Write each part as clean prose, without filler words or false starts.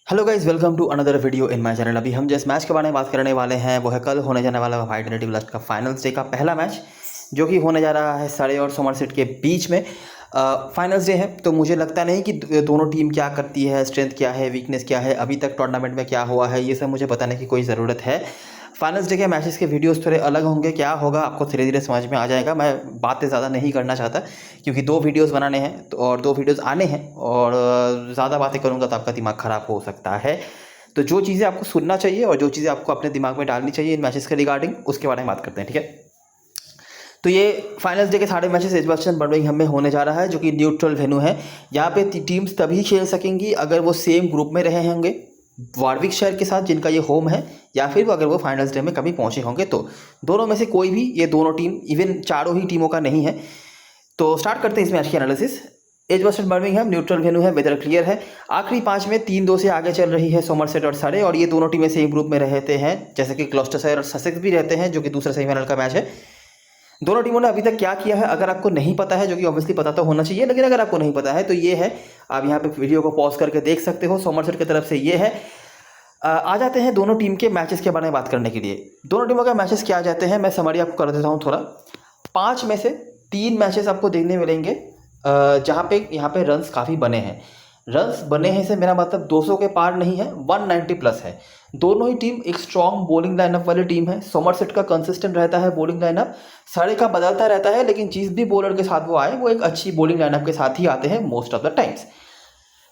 Hello guys, welcome to another video in my channel. अभी हम जिस मैच के बारे में बात करने वाले हैं वो है कल होने जाने वाला वाइट नेटिव लास्ट का फाइनल्स डे का पहला मैच, जो कि होने जा रहा है सरे और सोमरसेट के बीच में। फाइनल्स डे है तो मुझे लगता नहीं कि दोनों टीम क्या करती है, स्ट्रेंथ क्या है, वीकनेस क्या है, अभी तक टूर्नामेंट में क्या हुआ है, ये सब मुझे बताने की कोई ज़रूरत है। फाइनल्स डे के मैचेस के वीडियोस थोड़े अलग होंगे, क्या होगा आपको धीरे धीरे समझ में आ जाएगा। मैं बातें ज़्यादा नहीं करना चाहता क्योंकि 2 वीडियोस बनाने हैं और 2 वीडियोस आने हैं, और ज़्यादा बातें करूँगा तो आपका दिमाग ख़राब हो सकता है। तो जो चीज़ें आपको सुनना चाहिए और जो चीज़ें आपको अपने दिमाग में डालनी चाहिए इन मैचेस के रिगार्डिंग, उसके बारे में बात करते हैं, ठीक है। तो ये फाइनल्स डे के सारे मैचेस एजबस्टन बर्मिंघम में होने जा रहा है, जो कि न्यूट्रल वेन्यू है। यहाँ पे टीम्स तभी खेल सकेंगी अगर वो सेम ग्रुप में रहे होंगे वारविकशायर के साथ, जिनका ये होम है, या फिर अगर वो फाइनल्स डे में कभी पहुंचे होंगे। तो दोनों में से कोई भी, ये दोनों टीम, इवन चारों ही टीमों का नहीं है। तो स्टार्ट करते हैं इस मैच की analysis. Edgbaston Birmingham neutral venue है, वेदर क्लियर है। आखिरी 5 में 3-2 से आगे चल रही है सोमरसेट और सरे, और ये दोनों टीमें सेम ग्रुप में रहते हैं, जैसे कि ग्लॉस्टरशायर और ससेक्स भी रहते हैं, जो कि दूसरा सेमीफाइनल का मैच है। दोनों टीमों ने अभी तक क्या किया है अगर आपको नहीं पता है, जो कि ऑब्वियसली पता तो होना चाहिए, लेकिन अगर आपको नहीं पता है तो ये है, आप यहाँ पे वीडियो को पॉज करके देख सकते हो। सोमरसेट की तरफ से ये है। आ जाते हैं दोनों टीम के मैचेस के बारे में बात करने के लिए। दोनों टीमों के मैचेस क्या जाते हैं, मैं समरी आपको कर देता हूँ थोड़ा। 5 में से 3 मैचेस आपको देखने मिलेंगे जहाँ पे यहाँ पे रन्स काफ़ी बने हैं। रन्स बने हैं से मेरा मतलब 200 के पार नहीं है, 190 प्लस है। दोनों ही टीम एक स्ट्रॉन्ग बॉलिंग लाइनअप वाली टीम है। सोमरसेट का कंसिस्टेंट रहता है बॉलिंग लाइनअप, सारे का बदलता रहता है, लेकिन जिस भी बॉलर के साथ वो आए वो एक अच्छी बॉलिंग लाइनअप के साथ ही आते हैं मोस्ट ऑफ द टाइम्स।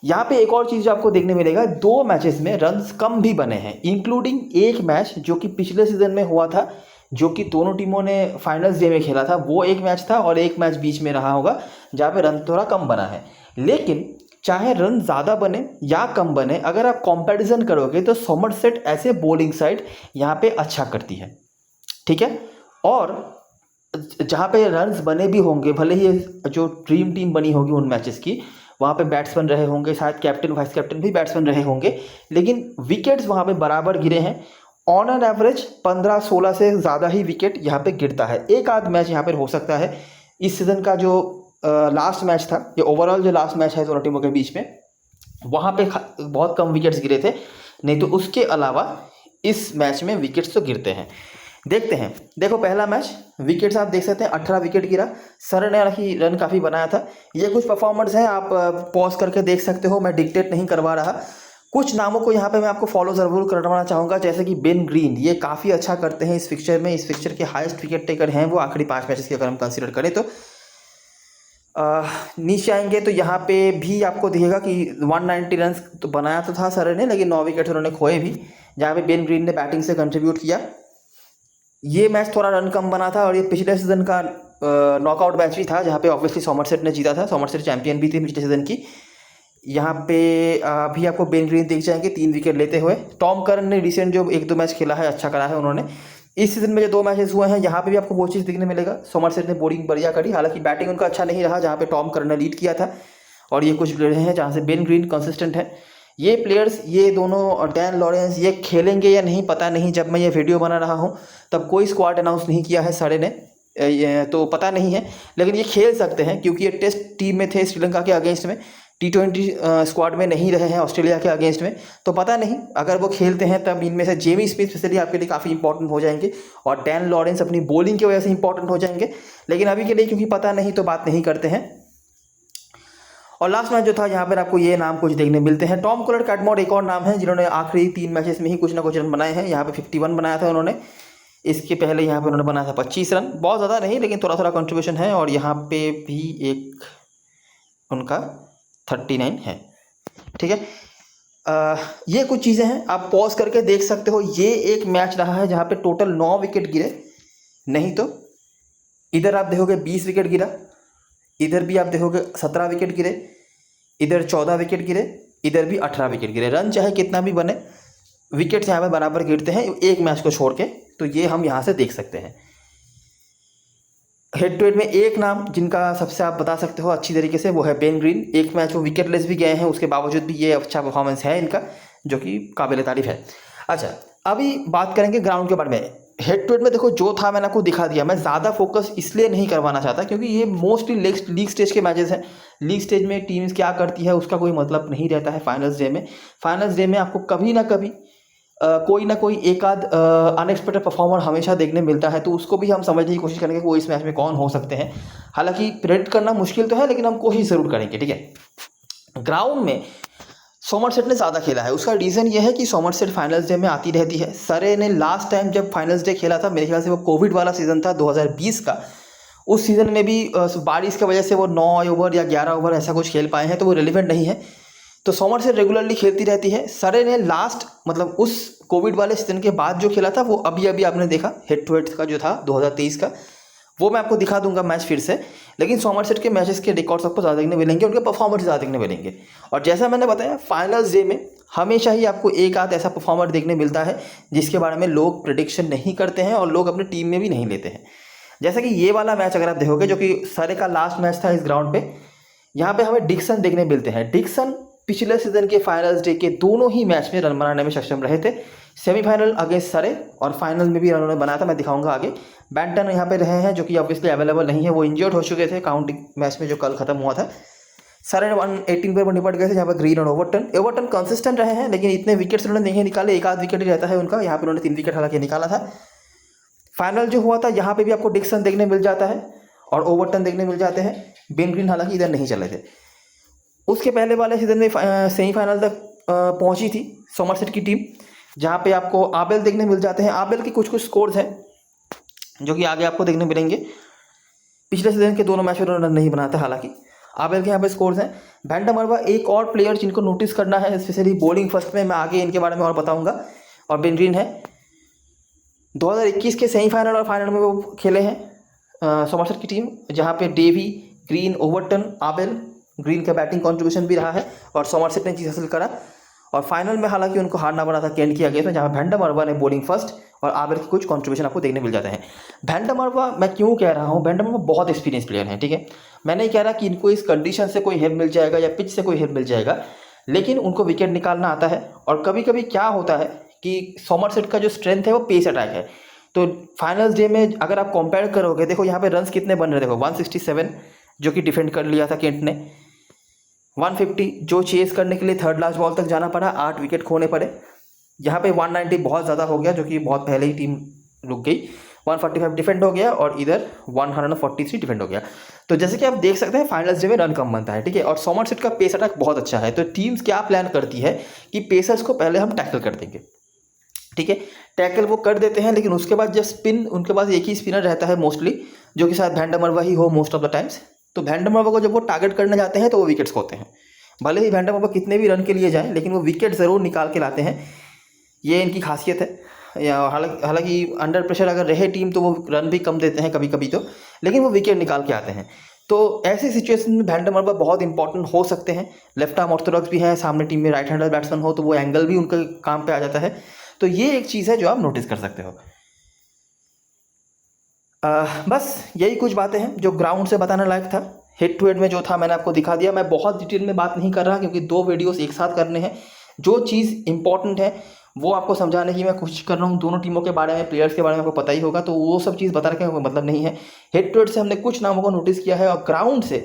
यहाँ पे एक और चीज़ जो आपको देखने मिलेगा, 2 मैचेस में रन्स कम भी बने हैं, इंक्लूडिंग एक मैच जो कि पिछले सीजन में हुआ था, जो कि दोनों टीमों ने फाइनल्स डे में खेला था। वो एक मैच था और एक मैच बीच में रहा होगा जहाँ पे रन थोड़ा कम बना है। लेकिन चाहे रन ज़्यादा बने या कम बने, अगर आप कंपैरिजन करोगे तो सोमरसेट ऐसे बॉलिंग साइड यहाँ पे अच्छा करती है, ठीक है। और जहाँ पे रन्स बने भी होंगे, भले ही जो ड्रीम टीम बनी होगी उन मैचेस की, वहाँ पे बैट्समैन रहे होंगे, शायद कैप्टन वाइस कैप्टन भी बैट्समैन रहे होंगे, लेकिन विकेट्स वहाँ पे बराबर गिरे हैं। ऑन एन एवरेज 15-16 से ज़्यादा ही विकेट यहाँ पे गिरता है। एक आध मैच यहाँ पर हो सकता है, इस सीज़न का जो लास्ट मैच था, ये ओवरऑल जो लास्ट मैच है दोनों टीमों के बीच में, वहाँ पे बहुत कम विकेट्स गिरे थे, नहीं तो उसके अलावा इस मैच में विकेट्स तो गिरते हैं। देखते हैं, देखो पहला मैच विकेट्स आप देख सकते हैं, 18 विकेट गिरा। सर ने हालांकि रन काफ़ी बनाया था। ये कुछ परफॉर्मेंस है, आप पॉज करके देख सकते हो, मैं डिक्टेट नहीं करवा रहा। कुछ नामों को यहाँ पे मैं आपको फॉलो ज़रूर करवाना चाहूँगा, जैसे कि बेन ग्रीन, ये काफ़ी अच्छा करते हैं इस फिक्चर में। इस फिक्चर के हाईएस्ट विकेट टेकर हैं वो, आखिरी 5 मैचेस की अगर हम कंसिडर करें तो। नीचे आएंगे तो यहाँ पे भी आपको दिखेगा कि 190 रन तो बनाया तो था सर ने, लेकिन 9 विकेट उन्होंने खोए भी, जहाँ पे बेन ग्रीन ने बैटिंग से कंट्रीब्यूट किया। ये मैच थोड़ा रन कम बना था, और ये पिछले सीजन का नॉकआउट मैच भी था, जहाँ पे ऑब्वियसली सोमरसेट ने जीता था। सोमरसेट चैंपियन भी थी पिछले सीजन की। यहाँ पे भी आपको बेन ग्रीन दिख जाएंगे 3 विकेट लेते हुए। टॉम करन ने रिसेंट जो 1-2 मैच खेला है, अच्छा करा है उन्होंने। इस सीजन में जो 2 मैचेस हुए हैं, यहाँ पे भी आपको वो चीज़ दिखने मिलेगा, सोमरसेट ने बॉलिंग बढ़िया करी, हालांकि बैटिंग उनका अच्छा नहीं रहा, जहाँ पे टॉम करन ने लीड किया था। और ये कुछ प्लेयर हैं जहाँ से बेन ग्रीन कंसिस्टेंट है। ये प्लेयर्स, ये दोनों, डैन लॉरेंस, ये खेलेंगे या नहीं पता नहीं। जब मैं ये वीडियो बना रहा हूँ तब कोई स्क्वाड अनाउंस नहीं किया है सारे ने, ये तो पता नहीं है, लेकिन ये खेल सकते हैं क्योंकि ये टेस्ट टीम में थे श्रीलंका के अगेंस्ट में, T20 स्क्वाड में नहीं रहे हैं ऑस्ट्रेलिया के अगेंस्ट में। तो पता नहीं, अगर वो खेलते हैं तब इनमें से जेमी स्मिथ स्पेशली आपके लिए काफ़ी इंपॉर्टेंट हो जाएंगे, और डैन लॉरेंस अपनी बॉलिंग की वजह से इंपॉर्टेंट हो जाएंगे। लेकिन अभी के लिए क्योंकि पता नहीं तो बात नहीं करते हैं। और लास्ट मैच जो था, यहाँ पर आपको ये नाम कुछ देखने मिलते हैं। टॉम कोलर कैटमोर एक और नाम है जिन्होंने आखिरी 3 मैचेस में ही कुछ ना कुछ रन बनाए हैं। यहाँ पे 51 बनाया था उन्होंने, इसके पहले यहाँ पे उन्होंने बनाया था 25 रन, बहुत ज़्यादा नहीं लेकिन थोड़ा थोड़ा कंट्रीब्यूशन है। और यहाँ पे भी एक उनका 39 है, ठीक है। ये कुछ चीज़ें हैं, आप पॉज करके देख सकते हो। ये एक मैच रहा है जहाँ पे टोटल 9 विकेट गिरे, नहीं तो इधर आप देखोगे 20 विकेट गिरा, इधर भी आप देखोगे 17 विकेट गिरे, इधर 14 विकेट गिरे, इधर भी 18 विकेट गिरे। रन चाहे कितना भी बने, विकेट्स यहाँ पर बराबर गिरते हैं एक मैच को छोड़ के। तो ये हम यहाँ से देख सकते हैं। हेड टू हेड में एक नाम जिनका सबसे आप बता सकते हो अच्छी तरीके से, वो है बेन ग्रीन। एक मैच वो विकेटलेस भी गए हैं, उसके बावजूद भी ये अच्छा परफॉर्मेंस है इनका, जो कि काबिल तारीफ है। अच्छा, अभी बात करेंगे ग्राउंड के बारे में। हेड टू हेड में देखो जो था मैंने आपको दिखा दिया। मैं ज़्यादा फोकस इसलिए नहीं करवाना चाहता क्योंकि ये मोस्टली लीग स्टेज के मैचेस हैं। लीग स्टेज में टीम्स क्या करती है उसका कोई मतलब नहीं रहता है फाइनल्स डे में। फाइनल्स डे में आपको कभी ना कभी कोई ना कोई एक आध अनएक्सपेक्टेड परफॉर्मर हमेशा देखने मिलता है, तो उसको भी हम समझने की कोशिश करेंगे कि वो इस मैच में कौन हो सकते हैं। हालांकि प्रेडिक्ट करना मुश्किल तो है लेकिन हम कोशिश ज़रूर करेंगे, ठीक है। ग्राउंड में सोमरसेट ने ज़्यादा खेला है, उसका रीज़न ये है कि सोमरसेट फाइनल्स डे में आती रहती है। सरे ने लास्ट टाइम जब फाइनल्स डे खेला था, मेरे ख्याल से वो कोविड वाला सीज़न था 2020 का, उस सीज़न में भी बारिश की वजह से वो 9 ओवर या 11 ओवर ऐसा कुछ खेल पाए हैं, तो वो रिलेवेंट नहीं है। तो सोमरसेट रेगुलरली खेलती रहती है। सरे ने लास्ट मतलब उस कोविड वाले सीज़न के बाद जो खेला था वो अभी अभी आपने देखा हेड टू हेड का जो था 2023 का, वो मैं आपको दिखा दूंगा मैच फिर से। लेकिन सोमरसेट के मैचेस के रिकॉर्ड्स आपको ज़्यादा देखने मिलेंगे, उनके परफॉर्मेंस ज़्यादा देखने मिलेंगे। और जैसा मैंने बताया फाइनल्स डे में हमेशा ही आपको एक आध ऐसा परफॉर्मर देखने मिलता है जिसके बारे में लोग प्रेडिक्शन नहीं करते हैं और लोग अपनी टीम में भी नहीं लेते हैं। जैसा कि ये वाला मैच अगर आप देखोगे जो कि सरे का लास्ट मैच था इस ग्राउंड पे, यहाँ पे हमें डिक्सन देखने मिलते हैं। डिक्सन पिछले सीजन के फाइनल्स डे के दोनों ही मैच में रन बनाने में सक्षम रहे थे। सेमीफाइनल अगेंस्ट सरे और फाइनल में भी रन उन्होंने बनाया था, मैं दिखाऊंगा आगे। बैंटन यहाँ पे रहे हैं जो कि ऑब्वियसली अवेलेबल नहीं है, वो इंजर्ड हो चुके थे काउंटिंग मैच में जो कल खत्म हुआ था। सरे 118 पर निपट गए थे, जहाँ पर ग्रीन और ओवरटन कंसिस्टेंट रहे हैं लेकिन इतने विकेट्स उन्होंने नहीं निकाले, एक आध विकेट ही रहता है उनका। यहाँ पर उन्होंने 3 विकेट हालांकि निकाला था। फाइनल जो हुआ था यहाँ पे भी आपको डिक्सन देखने मिल जाता है और ओवरटन देखने मिल जाते हैं। बेन ग्रीन हालांकि इधर नहीं चले थे। उसके पहले वाले सीजन में सेमीफाइनल तक पहुंची थी सोमरसेट की टीम, जहां पे आपको आबेल देखने मिल जाते हैं। आबेल के कुछ स्कोर्स हैं जो कि आगे आपको देखने मिलेंगे। पिछले सीजन के दोनों मैच में उन्होंने नहीं बनाया था, हालांकि आबेल के यहाँ पे स्कोर्स हैं। वैंडा मरवा एक और प्लेयर जिनको नोटिस करना है स्पेशली बॉलिंग फर्स्ट में, मैं आगे इनके बारे में और बताऊंगा। और बेन ग्रीन है 2021 के सेमीफाइनल और फाइनल में वो खेले हैं सोमरसेट की टीम, जहाँ पे Davey, Green, Overton, Abell, Green का बैटिंग कंट्रीब्यूशन भी रहा है और सोमरसेट ने जीत हासिल करा। और फाइनल में हालांकि उनको हारना पड़ा था केंट की अगेंस्ट में, जहाँ वैंडा मरवा ने बॉलिंग फर्स्ट और आबेल के कुछ कंट्रीब्यूशन आपको देखने मिल जाते हैं। वैंडा मरवा मैं क्यों कह रहा हूँ, वैंडा मरवा बहुत एक्सपीरियंस प्लेयर है, ठीक है। मैं नहीं कह रहा कि इनको इस कंडीशन से कोई हेल्प मिल जाएगा या पिच से कोई हेल्प मिल जाएगा, लेकिन उनको विकेट निकालना आता है। और कभी कभी क्या होता है कि सोमरसेट का जो स्ट्रेंथ है वो पेस अटैक है। तो फाइनल्स डे में अगर आप कंपेयर करोगे, देखो यहाँ पे रन्स कितने बन रहे, देखो 167 जो कि डिफेंड कर लिया था केंट ने, 150 जो चेस करने के लिए थर्ड लास्ट बॉल तक जाना पड़ा, 8 विकेट खोने पड़े। यहाँ पे 190 बहुत ज़्यादा हो गया जो कि बहुत पहले ही टीम रुक गई। 145 डिफेंड हो गया और इधर 143 डिफेंड हो गया। तो जैसे कि आप देख सकते हैं फाइनल्स डे में रन कम बनता है, ठीक है। और सोमरसेट का पेस अटैक बहुत अच्छा है, तो टीम्स क्या प्लान करती है कि पेसर्स को पहले हम टैकल कर देंगे, ठीक है। टैकल वो कर देते हैं लेकिन उसके बाद जब स्पिन, उनके पास एक ही स्पिनर रहता है मोस्टली, जो कि शायद वैंडा मरवा ही हो मोस्ट ऑफ द टाइम्स। तो वैंडा मरवा को जब वो टारगेट करने जाते हैं तो वो विकेट्स खोते हैं। भले ही वैंडा मरवा कितने भी रन के लिए जाएं लेकिन वो विकेट ज़रूर निकाल के लाते हैं, ये इनकी खासियत है। हालांकि अंडर प्रेशर अगर रहे टीम तो वो रन भी कम देते हैं कभी कभी तो, लेकिन वो विकेट निकाल के आते हैं। तो ऐसी सिचुएशन में वैंडा मरवा बहुत इंपॉर्टेंट हो सकते हैं। लेफ्ट आर्म ऑर्थोडॉक्स भी है, सामने टीम में राइट हैंडर बैट्समैन हो तो वो एंगल भी उनके काम पे आ जाता है। तो ये एक चीज़ है जो आप नोटिस कर सकते हो। बस यही कुछ बातें हैं जो ग्राउंड से बताने लायक था। हेड टू हेड में जो था मैंने आपको दिखा दिया। मैं बहुत डिटेल में बात नहीं कर रहा क्योंकि 2 वीडियोस एक साथ करने हैं। जो चीज़ इंपॉर्टेंट है वो आपको समझाने की मैं कोशिश कर रहा हूँ। दोनों टीमों के बारे में, प्लेयर्स के बारे में आपको पता ही होगा, तो वो सब चीज़ बता रखे कोई मतलब नहीं है। हेड टू हेड से हमने कुछ नामों को नोटिस किया है और ग्राउंड से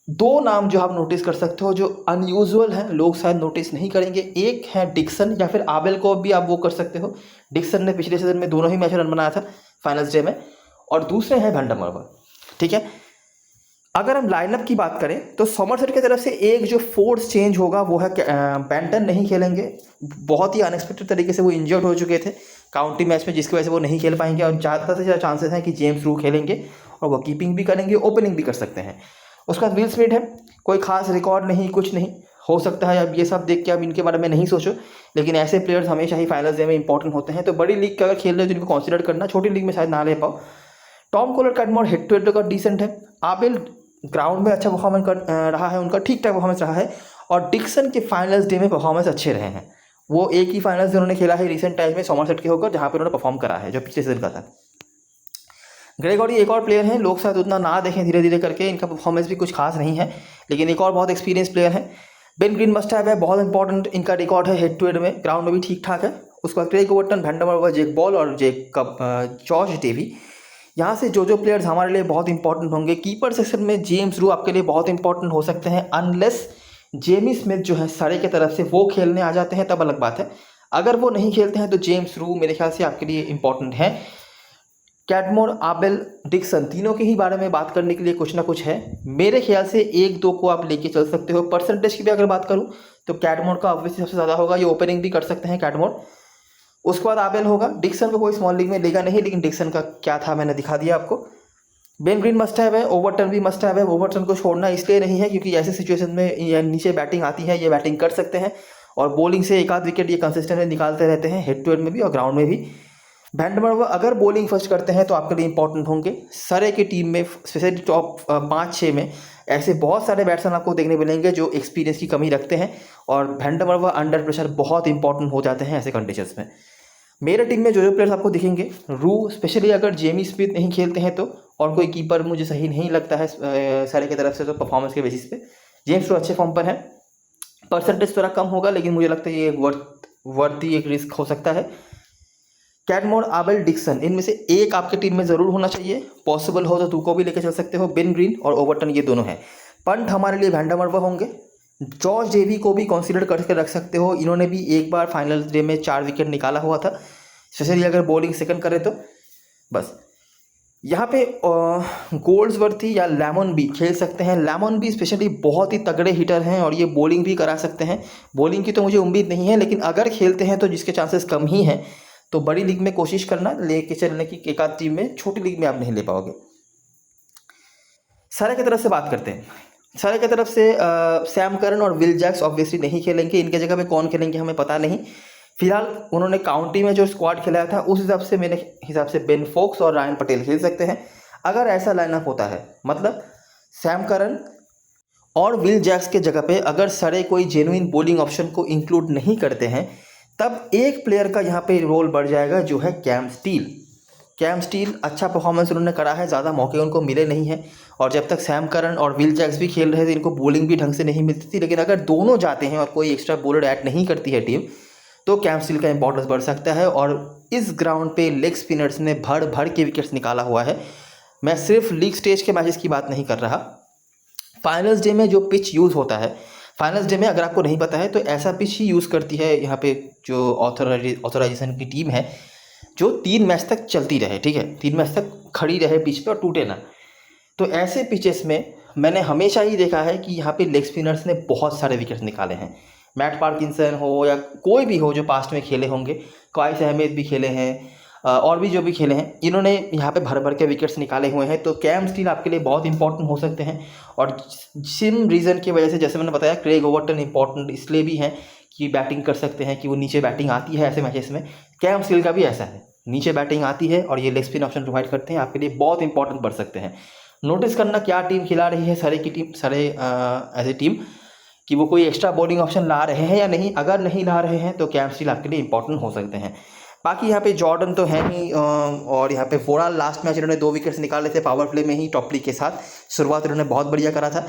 2 नाम जो आप नोटिस कर सकते हो जो अनयूजुअल हैं, लोग शायद नोटिस नहीं करेंगे। एक है डिक्सन या फिर आबेल को भी आप वो कर सकते हो। डिक्सन ने पिछले सीजन में दोनों ही मैच रन बनाया था फाइनल्स डे में, और दूसरे हैं वैंडा मरवा, ठीक है। अगर हम लाइनअप की बात करें तो सोमरसेट की तरफ से एक जो फोर्स चेंज होगा वो है बैंटन नहीं खेलेंगे। बहुत ही अनएक्सपेक्टेड तरीके से वो इंजर्ड हो चुके थे काउंटी मैच में, जिसकी वजह से वो नहीं खेल पाएंगे। और ज़्यादा से ज़्यादा चांसेस हैं कि जेम्स रू खेलेंगे और वो कीपिंग भी करेंगे, ओपनिंग भी कर सकते हैं। उसके बाद विल स्मिथ है, कोई खास रिकॉर्ड नहीं, कुछ नहीं हो सकता है। अब ये सब देख के अब इनके बारे में नहीं सोचो, लेकिन ऐसे प्लेयर्स हमेशा ही फाइनल्स डे में इंपॉर्टेंट होते हैं। तो बड़ी लीग का अगर खेल रहे हो तो इनको कंसिडर करना, छोटी लीग में शायद ना ले पाओ। Tom Kohler Cadmore head to head का डिसेंट है। आबेल ग्राउंड में अच्छा परफॉर्मेंस कर रहा है, उनका ठीक ठाक परफॉर्मेंस रहा है। और डिक्सन के फाइनल्स डे में परफॉर्मेंस अच्छे रहे हैं। वो एक ही फाइनल्स उन्होंने खेला है रिसेंट टाइम में सोमरसेट के होकर, जहाँ पर उन्होंने परफॉर्म करा है जो पिछले सीजन का था। ग्रेगोरी एक और प्लेयर हैं, लोग शायद उतना ना देखें धीरे धीरे करके, इनका परफॉर्मेंस भी कुछ खास नहीं है, लेकिन एक और बहुत एक्सपीरियंस प्लेयर है। बेन ग्रीन मस्ट हैव है, बहुत इंपॉर्टेंट इनका रिकॉर्ड है हेड टू हेड में, ग्राउंड में भी ठीक ठाक है। उसके बाद क्रेग ओवर्टन, वैंडर जेक बॉल और जॉश डेवी। यहाँ से जो प्लेयर्स हमारे लिए बहुत इंपॉर्टेंट होंगे, कीपर सेक्शन में जेम्स रू आपके लिए बहुत इंपॉर्टेंट हो सकते हैं, अनलेस जेमी स्मिथ जो है सरे की तरफ से वो खेलने आ जाते हैं, तब अलग बात है। अगर वो नहीं खेलते हैं तो जेम्स रू मेरे ख्याल से आपके लिए इंपॉर्टेंट है। कैटमोर, आबेल, डिक्सन, तीनों के ही बारे में बात करने के लिए कुछ ना कुछ है। मेरे ख्याल से एक दो को आप लेके चल सकते हो। परसेंटेज की भी अगर बात करूं तो कैटमोर का ऑब्वियसली सबसे ज़्यादा होगा, ये ओपनिंग भी कर सकते हैं कैटमोर। उसके बाद आबेल होगा। डिक्सन को कोई स्मॉल लीग में लेगा नहीं, लेकिन डिक्सन का क्या था मैंने दिखा दिया आपको। बेन ग्रीन मस्ट हैव है, ओवर्टन भी मस्ट हैव है। ओवर्टन को छोड़ना इसलिए नहीं है क्योंकि ऐसे सिचुएशन में नीचे बैटिंग आती है, ये बैटिंग कर सकते हैं और बॉलिंग से एक आध विकेट ये कंसिस्टेंटली निकालते रहते हैं, हेड टू हेड में भी और ग्राउंड में भी। वैंडर अगर बॉलिंग फर्स्ट करते हैं तो आपके लिए इंपॉर्टेंट होंगे। सरे की टीम में स्पेशली टॉप 5-6 में ऐसे बहुत सारे बैट्समैन आपको देखने मिलेंगे जो एक्सपीरियंस की कमी रखते हैं और वैंडर अंडर प्रेशर बहुत इंपॉर्टेंट हो जाते हैं ऐसे कंडीशंस में। मेरे टीम में जो प्लेयर्स आपको दिखेंगे, रू स्पेशली अगर जेमी स्मिथ नहीं खेलते हैं तो, और कोई कीपर मुझे सही नहीं लगता है सरे की तरफ से तो परफॉर्मेंस के बेसिस पे, जेम्स रू अच्छे फॉर्म पर है। परसेंटेज थोड़ा कम होगा लेकिन मुझे लगता है ये वर्ती एक रिस्क हो सकता है। कैटमोर, आबेल, डिक्सन, इनमें से एक आपके टीम में ज़रूर होना चाहिए। पॉसिबल हो तो तू को भी लेकर चल सकते हो। बेन ग्रीन और ओवर्टन ये दोनों हैं। पंट हमारे लिए वैंडर होंगे। जॉर्ज डेवी को भी कंसीडर करके रख सकते हो, इन्होंने भी एक बार फाइनल डे में 4 विकेट निकाला हुआ था, स्पेशली अगर बॉलिंग सेकंड करे तो। बस यहाँ पे गोल्ड्सवर्थ या लेमन भी खेल सकते हैं। लेमन भी स्पेशली बहुत ही तगड़े हिटर हैं और ये बॉलिंग भी करा सकते हैं। बॉलिंग की तो मुझे उम्मीद नहीं है, लेकिन अगर खेलते हैं तो जिसके चांसेस कम ही हैं, तो बड़ी लीग में कोशिश करना लेके चलने की एक आध टीम में, छोटी लीग में आप नहीं ले पाओगे। सरे की तरफ से बात करते हैं। सरे की तरफ से सैम करन और विल जैक्स ऑब्वियसली नहीं खेलेंगे, इनके जगह पे कौन खेलेंगे हमें पता नहीं। फिलहाल उन्होंने काउंटी में जो स्क्वाड खिलाया था उस हिसाब से मेरे हिसाब से बेन फोक्स और रायन पटेल खेल सकते हैं। अगर ऐसा लाइनअप होता है, मतलब सैम करन और विल जैक्स के जगह पे अगर सरे कोई जेन्युइन बॉलिंग ऑप्शन को इंक्लूड नहीं करते हैं, तब एक प्लेयर का यहाँ पे रोल बढ़ जाएगा जो है कैम स्टील। कैम स्टील अच्छा परफॉर्मेंस उन्होंने करा है, ज़्यादा मौके उनको मिले नहीं हैं और जब तक सैम करन और विल जैक्स भी खेल रहे थे इनको बॉलिंग भी ढंग से नहीं मिलती थी। लेकिन अगर दोनों जाते हैं और कोई एक्स्ट्रा बॉलर ऐड नहीं करती है टीम, तो कैम स्टील का इंपॉर्टेंस बढ़ सकता है। और इस ग्राउंड पे लेग स्पिनर्स ने भर भर के विकेट्स निकाला हुआ है। मैं सिर्फ लीग स्टेज के मैचेस की बात नहीं कर रहा, फाइनल्स डे में जो पिच यूज़ होता है, फाइनल्स डे में अगर आपको नहीं पता है तो ऐसा पिच ही यूज़ करती है यहाँ पे जो ऑथराइजेशन की टीम है, जो 3 मैच तक चलती रहे, ठीक है, 3 मैच तक खड़ी रहे पिच पे और टूटे ना। तो ऐसे पिचेस में मैंने हमेशा ही देखा है कि यहाँ पे लेग स्पिनर्स ने बहुत सारे विकेट निकाले हैं। मैट पार्किंसन हो या कोई भी हो जो पास्ट में खेले होंगे, क्वाइस अहमेद भी खेले हैं और भी जो भी खेले हैं, इन्होंने यहाँ पे भर भर के विकेट्स निकाले हुए हैं। तो कैम स्टील आपके लिए बहुत इंपॉर्टेंट हो सकते हैं। और सिम रीज़न की वजह से, जैसे मैंने बताया, क्रेग ओवर्टन इंपॉर्टेंट इसलिए भी हैं कि बैटिंग कर सकते हैं, कि वो नीचे बैटिंग आती है ऐसे मैचेस में। कैम स्टील का भी ऐसा है, नीचे बैटिंग आती है और ये लेग स्पिन ऑप्शन प्रोवाइड करते हैं, आपके लिए बहुत इंपॉर्टेंट बढ़ सकते हैं। नोटिस करना क्या टीम खिला रही है सरे की टीम, सरे एज ए टीम, कि वो कोई एक्स्ट्रा बॉलिंग ऑप्शन ला रहे हैं या नहीं। अगर नहीं ला रहे हैं तो कैम स्टील आपके लिए इंपॉर्टेंट हो सकते हैं। बाकी यहाँ पे जॉर्डन तो है ही और यहाँ पे वोरा लास्ट मैच इन्होंने 2 विकेट्स निकाले थे पावर प्ले में ही टॉपली के साथ। शुरुआत इन्होंने बहुत बढ़िया करा था।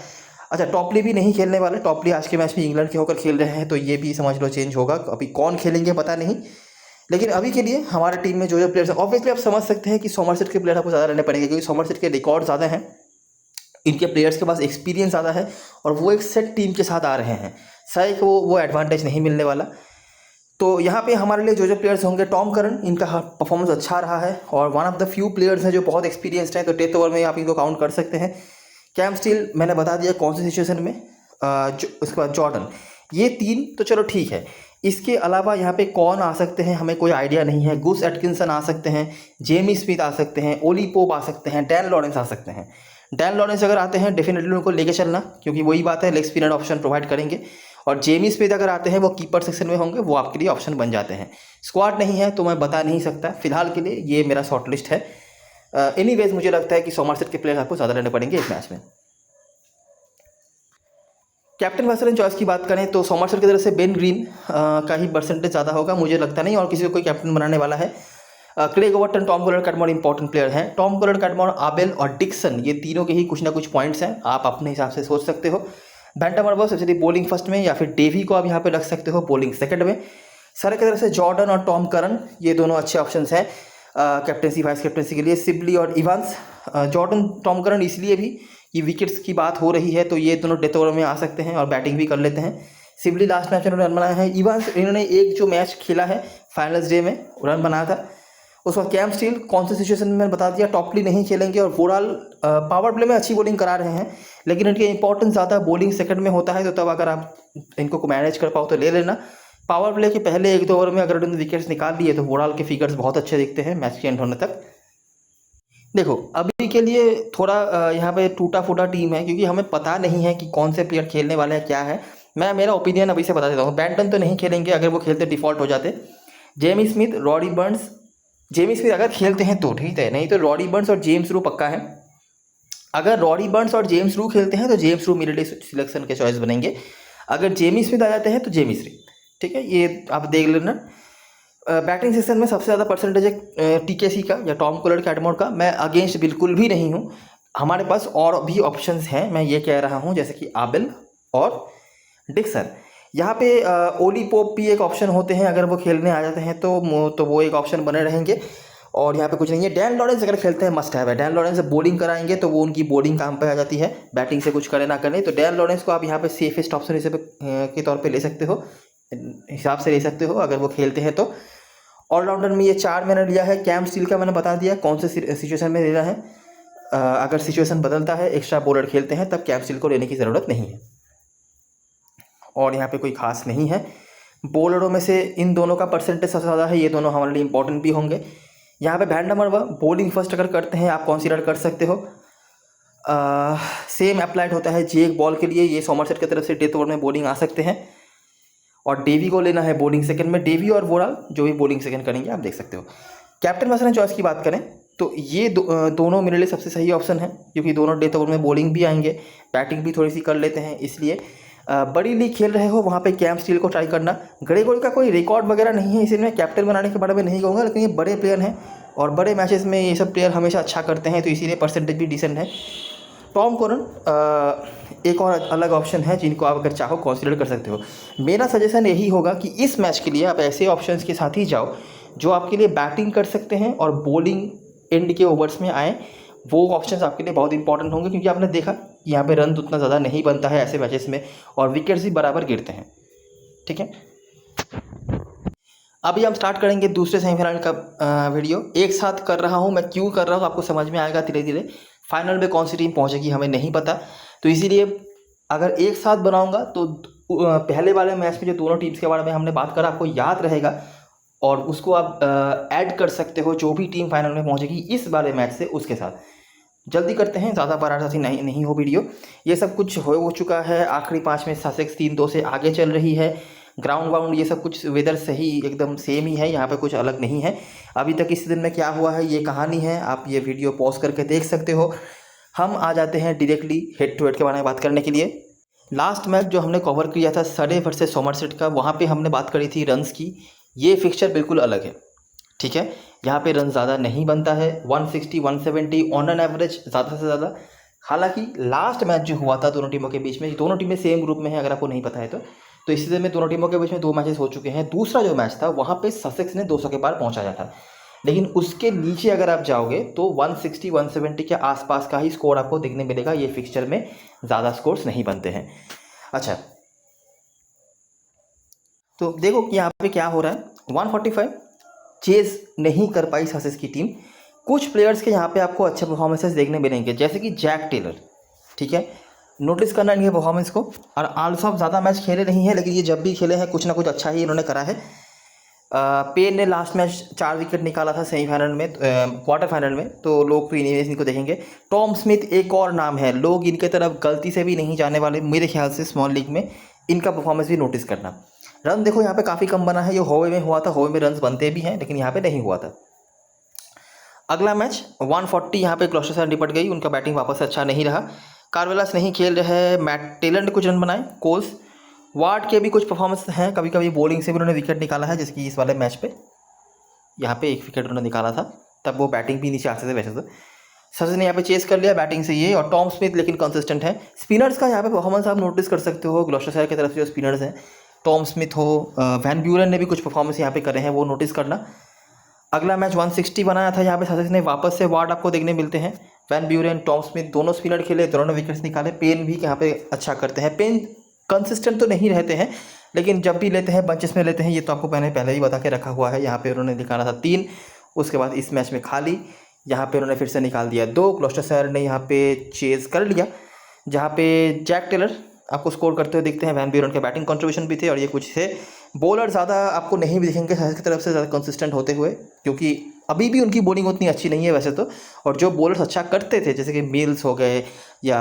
अच्छा, टॉपली भी नहीं खेलने वाले, टॉपली आज के मैच में इंग्लैंड के होकर खेल रहे हैं, तो ये भी समझ लो चेंज होगा। अभी कौन खेलेंगे पता नहीं, लेकिन अभी के लिए हमारे टीम में जो प्लेयर्स हैं, ऑब्वियसली आप समझ सकते हैं कि सोमरसेट के प्लेयर आपको ज़्यादा रहने पड़ेंगे क्योंकि सोमरसेट के रिकॉर्ड ज़्यादा हैं, इनके प्लेयर्स के पास एक्सपीरियंस ज़्यादा है और वो एक सेट टीम के साथ आ रहे हैं। सही को वो एडवांटेज नहीं मिलने वाला। तो यहाँ पे हमारे लिए जो प्लेयर्स होंगे, टॉम करन, इनका परफॉर्मेंस अच्छा रहा है और one of the few players हैं जो बहुत एक्सपीरियंस्ड हैं, तो डेथ ओवर में आप इनको काउंट कर सकते हैं। कैम स्टील मैंने बता दिया कौन सी सिचुएशन में, उसके बाद जॉर्डन, ये 3 तो चलो ठीक है। इसके अलावा यहाँ पे कौन आ सकते हैं हमें कोई आइडिया नहीं है। गुस एटकिंसन आ सकते हैं, जेमी स्मिथ आ सकते हैं, ओली पोप आ सकते हैं, डैन लॉरेंस आ सकते हैं। डैन लॉरेंस अगर आते हैं डेफिनेटली उनको लेके चलना, क्योंकि वही बात है, लेग स्पिनर ऑप्शन प्रोवाइड करेंगे। और जेमी स्मिथ अगर आते हैं वो कीपर सेक्शन में होंगे, वो आपके लिए ऑप्शन बन जाते हैं। स्क्वाड नहीं है तो मैं बता नहीं सकता, फिलहाल के लिए ये मेरा शॉर्ट लिस्ट है। एनीवेज मुझे लगता है कि सोमरसेट के प्लेयर आपको ज़्यादा रहने पड़ेंगे इस मैच में। कैप्टन वाइस चॉइस की बात करें तो सोमरसेट की तरफ से बेन ग्रीन का ही परसेंटेज ज़्यादा होगा, मुझे लगता नहीं और किसी को कोई कैप्टन बनाने वाला है। Craig Overton, Tom Pollard, Cadmore important player हैं। टॉम पोलार्ड, कैटमोर, आबेल और डिक्सन, ये तीनों के ही कुछ ना कुछ पॉइंट्स हैं, आप अपने हिसाब से सोच सकते हो। वैंडर स्पेशली बॉलिंग फर्स्ट में, या फिर डेवी को आप यहाँ पे रख सकते हो बॉलिंग सेकंड में। सर की तरफ से जॉर्डन और टॉम करन, ये दोनों अच्छे ऑप्शंस हैं कैप्टनसी वाइस कैप्टनसी के लिए। सिबली और इवांस, जॉर्डन टॉम करन इसलिए भी कि विकेट्स की बात हो रही है तो ये दोनों डेथ ओवर में आ सकते हैं और बैटिंग भी कर लेते हैं। सिबली लास्ट मैच में रन बनाया है। इवांस इन्होंने एक जो मैच खेला है फाइनल्स डे में रन बनाया था। उस वक्त कैम स्टील कौन सी सिचुएशन में मैंने बता दिया, टॉपली नहीं खेलेंगे और ओवरऑल पावर प्ले में अच्छी बॉलिंग करा रहे हैं, लेकिन इनके इंपॉर्टेंस ज़्यादा बॉलिंग सेकंड में होता है, तो तब अगर आप इनको मैनेज कर पाओ तो ले लेना। पावर प्ले के पहले 1-2 ओवर में अगर उन्होंने विकेट्स निकाल लिए तो ओवरऑल के फिगर्स बहुत अच्छे दिखते हैं मैच के एंड होने तक। देखो अभी के लिए थोड़ा यहाँ पे टूटा फूटा टीम है, क्योंकि हमें पता नहीं है कि कौन से प्लेयर खेलने वाले हैं क्या है। मैं मेरा ओपिनियन अभी से बता देता हूँ। बैंटन तो नहीं खेलेंगे, अगर वो खेलते डिफ़ॉल्ट हो जाते। Jamie Smith, rowdy Burns, Jamie Smith अगर खेलते हैं तो ठीक है, नहीं तो रॉडी बर्न्स और जेम्स रू पक्का है। अगर रॉडी बर्न्स और जेम्स रू खेलते हैं तो जेम्स रू मेरे लिए सिलेक्शन के चॉइस बनेंगे। अगर जेमी स्मिथ आ जाते हैं तो जेमी स्मिथ, ठीक है, ये आप देख लेना। बैटिंग सेक्शन में सबसे ज़्यादा परसेंटेज है टीकेसी का या टॉम कोलर कैटमोर का। मैं अगेंस्ट बिल्कुल भी नहीं हूँ, हमारे पास और भी ऑप्शंस हैं, मैं ये कह रहा हूँ, जैसे कि आबिल और डिक्सन। यहाँ पे ओली पोप भी एक ऑप्शन होते हैं, अगर वो खेलने आ जाते हैं तो वो एक ऑप्शन बने रहेंगे। और यहाँ पे कुछ नहीं है। डैन लॉरेंस अगर खेलते हैं मस्ट हैव है। डैन लॉरेंस बॉलिंग कराएंगे तो वो उनकी बॉलिंग काम पे आ जाती है, बैटिंग से कुछ करे ना करे, तो डैन लॉरेंस को आप यहाँ पे सेफेस्ट ऑप्शन के तौर पे ले सकते हो, हिसाब से ले सकते हो अगर वो खेलते हैं तो। ऑलराउंडर में ये 4 मैंने लिया है। कैम स्टील का मैंने बता दिया कौन से सिचुएशन में लेना है। अगर सिचुएशन बदलता है, एक्स्ट्रा बॉलर खेलते हैं, तब कैम स्टील को लेने की ज़रूरत नहीं है। और यहाँ पे कोई खास नहीं है। बॉलरों में से इन दोनों का परसेंटेज सबसे ज़्यादा है, ये दोनों हमारे लिए इंपॉर्टेंट भी होंगे। यहाँ पे वैन डर मर्वा बॉलिंग फर्स्ट अगर करते हैं आप कंसीडर कर सकते हो। सेम अप्लाइड होता है जेक बॉल के लिए, ये सोमरसेट की तरफ से डेथ ओवर में बॉलिंग आ सकते हैं। और डेवी को लेना है बॉलिंग सेकंड में। डेवी और वोराल जो भी बॉलिंग सेकंड करेंगे आप देख सकते हो। कैप्टन मसलन चॉइस की बात करें तो ये दोनों मेरे लिए सबसे सही ऑप्शन है, क्योंकि दोनों डेथ ओवर में बॉलिंग भी आएंगे, बैटिंग भी थोड़ी सी कर लेते हैं। इसलिए बड़ी लीग खेल रहे हो वहाँ पे कैम स्टील को ट्राई करना। ग्रेगोरी का कोई रिकॉर्ड वगैरह नहीं है, इसलिए मैं कैप्टन बनाने के बारे में नहीं कहूँगा, लेकिन ये बड़े प्लेयर हैं और बड़े मैचेस में ये सब प्लेयर हमेशा अच्छा करते हैं, तो इसीलिए परसेंटेज भी डिसेंट है। टॉम करन एक और अलग ऑप्शन है जिनको आप अगर चाहो कंसीडर कर सकते हो। मेरा सजेशन यही होगा कि इस मैच के लिए आप ऐसे ऑप्शंस के साथ ही जाओ जो आपके लिए बैटिंग कर सकते हैं और बॉलिंग एंड के ओवर्स में आए। वो ऑप्शंस आपके लिए बहुत इंपॉर्टेंट होंगे, क्योंकि आपने देखा कि यहाँ पे रन उतना ज़्यादा नहीं बनता है ऐसे मैचेस में और विकेट्स भी बराबर गिरते हैं, ठीक है। अभी हम स्टार्ट करेंगे दूसरे सेमीफाइनल का वीडियो। एक साथ कर रहा हूँ, मैं क्यों कर रहा हूँ आपको समझ में आएगा धीरे धीरे। फाइनल में कौन सी टीम पहुँचेगी हमें नहीं पता, तो इसीलिए अगर एक साथ बनाऊँगा तो पहले वाले मैच में जो दोनों टीम्स के बारे में हमने बात करा आपको याद रहेगा और उसको आप ऐड कर सकते हो, जो भी टीम फाइनल में पहुँचेगी इस वाले मैच से उसके साथ। जल्दी करते हैं, ज़्यादा बारासाती नहीं हो वीडियो। ये सब कुछ हो चुका है। आखिरी 5 में ससेक्स 3-2 से आगे चल रही है। ग्राउंड वाउंड ये सब कुछ वेदर सही एकदम सेम ही है, यहाँ पे कुछ अलग नहीं है। अभी तक इस दिन में क्या हुआ है ये कहानी है, आप ये वीडियो पॉज करके देख सकते हो। हम आ जाते हैं डायरेक्टली हेड टू हेड के बारे में बात करने के लिए। लास्ट मैच जो हमने कवर किया था सरे वर्सेस सोमरसेट का, वहाँ पे हमने बात करी थी रन्स की। ये फिक्सचर बिल्कुल अलग है, ठीक है। यहाँ पे रन ज़्यादा नहीं बनता है, 160 170 ऑन एन एवरेज ज़्यादा से ज़्यादा। हालांकि लास्ट मैच जो हुआ था दोनों टीमों के बीच में, दोनों टीमें सेम ग्रुप में हैं अगर आपको नहीं पता है तो इस सीजन में दोनों टीमों के बीच में 2 मैचेस हो चुके हैं। दूसरा जो मैच था वहाँ पे ससेक्स ने 200 के पार पहुँचाया था, लेकिन उसके नीचे अगर आप जाओगे तो 160 170 के आसपास का ही स्कोर आपको देखने मिलेगा। ये फिक्सचर में ज़्यादा स्कोर्स नहीं बनते हैं। अच्छा, तो देखो कि यहाँ पे क्या हो रहा है। 145 चेज नहीं कर पाई ससेक्स की टीम। कुछ प्लेयर्स के यहाँ पे आपको अच्छे परफॉर्मेंसेस देखने मिलेंगे, जैसे कि जैक टेलर, ठीक है। नोटिस करना इनके परफॉर्मेंस को। और आल्सो ज़्यादा मैच खेले नहीं है, लेकिन ये जब भी खेले हैं कुछ ना कुछ अच्छा ही इन्होंने करा है। पेन ने लास्ट मैच 4 विकेट निकाला था सेमीफाइनल में, क्वार्टर फाइनल में, तो लोग तो इनको देखेंगे। टॉम स्मिथ एक और नाम है, लोग इनके तरफ गलती से भी नहीं जाने वाले मेरे ख्याल से। स्मॉल लीग में इनका परफॉर्मेंस भी नोटिस करना। रन देखो यहाँ पे काफ़ी कम बना है, ये होवे में हुआ था, होवे में रन बनते भी हैं, लेकिन यहाँ पे नहीं हुआ था। अगला मैच 140 यहाँ पे ग्लॉस्टरशायर निपट गई, उनका बैटिंग वापस अच्छा नहीं रहा। कार्वेलास नहीं खेल रहे हैं, मैट टेलर ने कुछ रन बनाए, कोल्स वार्ड के भी कुछ परफॉर्मेंस हैं, कभी कभी बॉलिंग से भी उन्होंने विकेट निकाला है, जैसे कि इस वाले मैच पे यहाँ पे 1 विकेट उन्होंने निकाला था, तब वो बैटिंग भी नीचे आते थे वैसे तो। सच ने यहाँ पे चेस कर लिया बैटिंग से ये, और टॉम स्मिथ लेकिन कंसिस्टेंट है। स्पिनर्स का यहाँ पे परफॉर्मेंस आप नोटिस कर सकते हो, ग्लॉस्टरशायर की तरफ से जो स्पिनर्स हैं टॉम स्मिथ हो, वैन ब्यूरन ने भी कुछ परफॉर्मेंस यहाँ पे करे हैं, वो नोटिस करना। अगला मैच 160 बनाया था, यहाँ पे ससेक्स ने वापस से वार्ड आपको देखने मिलते हैं। वैन ब्यूरन, टॉम स्मिथ दोनों स्पिनर खेले, दोनों ने विकेट्स निकाले। पेन भी यहाँ पे अच्छा करते हैं। पेन कंसिस्टेंट तो नहीं रहते हैं, लेकिन जब भी लेते हैं बंचेस में लेते हैं, ये तो आपको मैंने पहले ही बता के रखा हुआ है। यहाँ पे उन्होंने निकाला था 3, उसके बाद इस मैच में खाली, यहाँ पे उन्होंने फिर से निकाल दिया 2। ग्लॉस्टरशायर ने यहाँ पे चेज कर लिया, जहाँ पे जैक टेलर आपको स्कोर करते हुए दिखते हैं। वैन ब्यूरन के बैटिंग कंट्रीब्यूशन भी थे और ये कुछ थे। बॉलर ज़्यादा आपको नहीं भी दिखेंगे ससेक्स की तरफ से ज़्यादा कंसिस्टेंट होते हुए, क्योंकि अभी भी उनकी बॉलिंग उतनी अच्छी नहीं है वैसे तो। और जो बॉलर्स अच्छा करते थे जैसे कि मिल्स हो गए या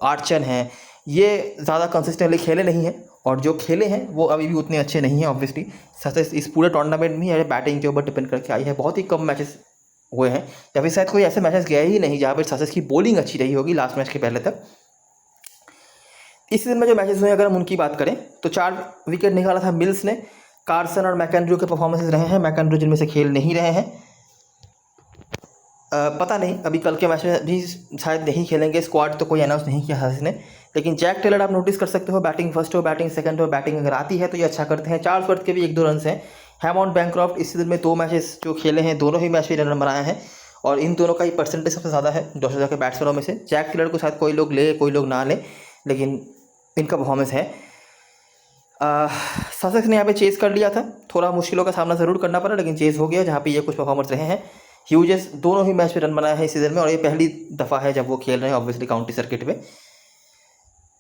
आर्चर हैं, ये ज़्यादा कंसिस्टेंटली खेले नहीं हैं, और जो खेले हैं वो अभी भी उतने अच्छे नहीं हैं। ऑब्वियसली ससेक्स इस पूरे टूर्नामेंट में ही बैटिंग के ऊपर डिपेंड करके आई है। बहुत ही कम मैचेस हुए हैं या फिर शायद कोई ऐसे मैचेस गए ही नहीं जहाँ पर ससेक्स की बॉलिंग अच्छी रही होगी लास्ट मैच के पहले तक। इस सीजन में जो मैचेस हुए अगर हम उनकी बात करें तो 4 विकेट निकाला था मिल्स ने। कार्सन और मैकेंड्रू के परफॉर्मेंसेस रहे हैं, मैकेंड्रू जिनमें से खेल नहीं रहे हैं। पता नहीं अभी कल के मैच में भी शायद नहीं खेलेंगे, स्क्वाड तो कोई अनाउंस नहीं किया है इसने। लेकिन जैक टेलर आप नोटिस कर सकते हो, बैटिंग फर्स्ट हो, बैटिंग सेकंड हो, बैटिंग अगर आती है तो ये अच्छा करते हैं। चार्ल्स वर्थ के भी 1-2 रन हैं। हैमॉन्ड बैनक्रॉफ्ट इस सीजन में 2 मैचेस जो खेले हैं, दोनों ही मैच में रन बनाए हैं, और इन दोनों का ही परसेंटेज सबसे ज़्यादा है ऑस्ट्रेलिया के बैट्समैनों में से। जैक टेलर को शायद कोई लोग ले कोई लोग ना ले, लेकिन इनका परफॉर्मेंस है। ससेक्स ने यहाँ पे चेज़ कर लिया था, थोड़ा मुश्किलों का सामना ज़रूर करना पड़ा, लेकिन चेज़ हो गया, जहाँ पे ये कुछ परफॉर्मर्स रहे हैं। ह्यूजेस दोनों ही मैच में रन बनाए हैं इस सीज़न में, और ये पहली दफ़ा है जब वो खेल रहे हैं ऑब्वियसली काउंटी सर्किट में।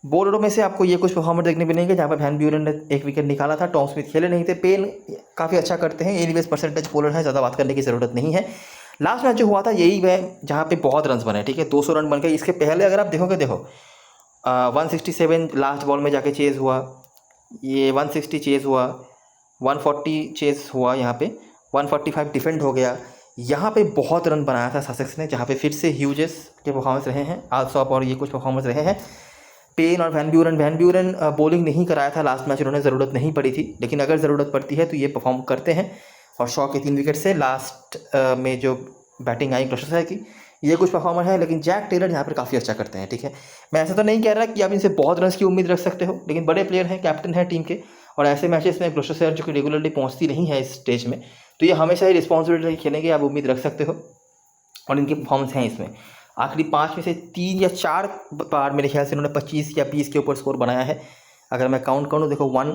बॉलरों में से आपको ये कुछ परफॉर्मर देखने मिलेंगे, जहाँ पर वैन ब्यूरन ने 1 विकेट निकाला था, टॉम स्मिथ खेले नहीं थे। पेन काफ़ी अच्छा करते हैं, एनीवेज परसेंटेज बॉलर है, ज़्यादा बात करने की ज़रूरत नहीं है। लास्ट मैच जो हुआ था यही है जहाँ पे बहुत रन बने, ठीक है, 200 रन बन गए। इसके पहले अगर आप देखोगे, देखो 167 लास्ट बॉल में जाके चेज़ हुआ, ये 160 चेज़ हुआ, 140 चेज़ हुआ, यहाँ पे 145 डिफेंड हो गया। यहाँ पे बहुत रन बनाया था ससेक्स ने, जहाँ पे फिर से ह्यूजेस के परफॉर्मेंस रहे हैं, आल्सॉप और ये कुछ परफॉर्मेंस रहे हैं। पेन और वैन ब्यूरन बॉलिंग नहीं कराया था लास्ट मैच, उन्होंने ज़रूरत नहीं पड़ी थी, लेकिन अगर ज़रूरत पड़ती है तो ये परफॉर्म करते हैं। और शॉ के 3 विकेट से लास्ट में जो बैटिंग आई ग्लॉस्टरशायर की, ये कुछ परफॉर्मर है, लेकिन जैक टेलर यहाँ पर काफ़ी अच्छा करते हैं, ठीक है। मैं ऐसा तो नहीं कह रहा कि आप इनसे बहुत रन की उम्मीद रख सकते हो, लेकिन बड़े प्लेयर हैं, कैप्टन है टीम के, और ऐसे मैचेस में ग्लॉस्टरशायर जो कि रेगुलरली पहुँचती नहीं है इस स्टेज में, तो ये हमेशा ही रिस्पॉन्सिबिलिटी खेलेंगे, आप उम्मीद रख सकते हो। और इनकी परफॉर्मेंस है इसमें आखिरी 5 में से 3 या 4 बार मेरे ख्याल से इन्होंने 25 या 20 के ऊपर स्कोर बनाया है। अगर मैं काउंट करूँ, देखो 1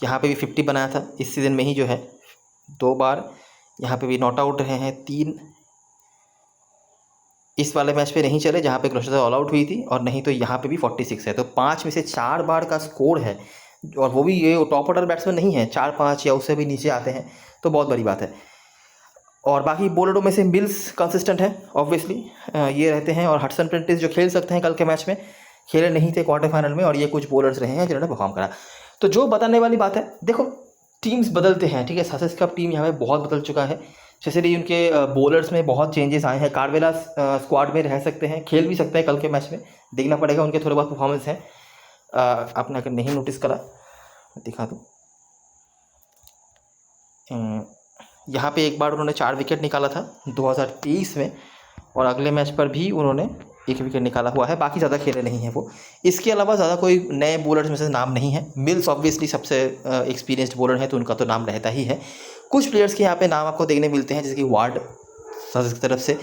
यहाँ पे भी 50 बनाया था इस सीज़न में ही जो है, 2 बार यहाँ पे भी नॉट आउट रहे हैं, 3 इस वाले मैच पे नहीं चले जहाँ पे ग्लॉस्टरशायर ऑल आउट हुई थी, और नहीं तो यहाँ पे भी 46 है। तो 5 में से 4 बार का स्कोर है, और वो भी ये टॉप ऑर्डर बैट्समैन नहीं है, 4-5 या उससे भी नीचे आते हैं, तो बहुत बड़ी बात है। और बाकी बॉलरों में से मिल्स कंसिस्टेंट है ऑब्वियसली, ये रहते हैं, और हडसन प्रेंटिस जो खेल सकते हैं कल के मैच में, खेले नहीं थे क्वार्टर फाइनल में, और ये कुछ बॉलर्स रहे हैं जिन्होंने परफॉर्म करा। तो जो बताने वाली बात है, देखो टीम्स बदलते हैं, ठीक है, ससेक्स का टीम यहाँ पे बहुत बदल चुका है, स्पेशली उनके बॉलर्स में बहुत चेंजेस आए हैं। कार्वेला स्क्वाड में रह सकते हैं, खेल भी सकते हैं कल के मैच में, देखना पड़ेगा, उनके थोड़े बहुत परफॉर्मेंस हैं। आपने अगर नहीं नोटिस करा, दिखा दूँ, यहाँ पे एक बार उन्होंने 4 विकेट निकाला था 2023 में, और अगले मैच पर भी उन्होंने 1 विकेट निकाला हुआ है, बाकी ज़्यादा खेले नहीं हैं वो। इसके अलावा ज़्यादा कोई नए बॉलर्स में से नाम नहीं है। मिल्स ऑब्वियसली सबसे एक्सपीरियंस्ड बॉलर है, तो उनका तो नाम रहता ही है। कुछ प्लेयर्स के यहाँ पे नाम आपको देखने मिलते हैं, जैसे कि वार्ड ससेक्स की तरफ से,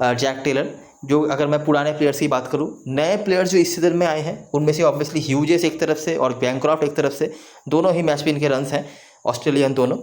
जैक टेलर, जो अगर मैं पुराने प्लेयर्स की बात करूँ, नए प्लेयर्स जो इस सीजन में आए हैं उनमें से ऑब्वियसली ह्यूजेस एक तरफ से और बैनक्रॉफ्ट एक तरफ से, दोनों ही मैच पे इनके रन्स हैं, ऑस्ट्रेलियन दोनों,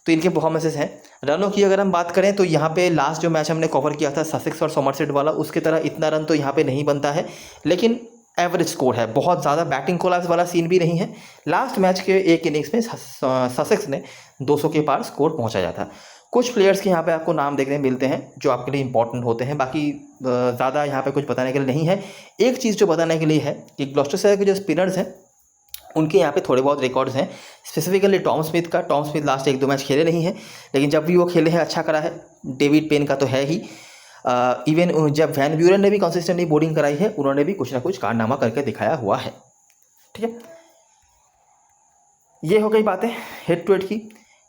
तो इनके परफॉर्मेंसेस हैं। रनों की अगर हम बात करें तो यहाँ पे लास्ट जो मैच हमने कवर किया था ससेक्स और सॉमरसेट वाला, उसकी तरह इतना रन तो यहाँ पे नहीं बनता है, लेकिन एवरेज स्कोर है, बहुत ज़्यादा बैटिंग कोलैप्स वाला सीन भी नहीं है। लास्ट मैच के एक इनिंग्स में ससेक्स ने 200 के पार स्कोर पहुँचाया था। कुछ प्लेयर्स के यहाँ पे आपको नाम देखने मिलते हैं जो आपके लिए इंपॉर्टेंट होते हैं, बाकी ज़्यादा यहाँ पे कुछ बताने के लिए नहीं है। एक चीज़ जो बताने के लिए है कि ग्लॉस्टरशायर के जो स्पिनर्स हैं उनके यहाँ पे थोड़े बहुत रिकॉर्ड्स हैं, स्पेसिफिकली टॉम स्मिथ का। टॉम स्मिथ लास्ट 1-2 मैच खेले नहीं हैं, लेकिन जब भी वो खेले हैं अच्छा करा है। डेविड पेन का तो है ही, इवन जब वैन ब्यूरन ने भी कंसिस्टेंटली बॉलिंग कराई है, उन्होंने भी कुछ ना कुछ कारनामा करके दिखाया हुआ है, ठीक है। ये हो गई बातें हेड टू हेड की।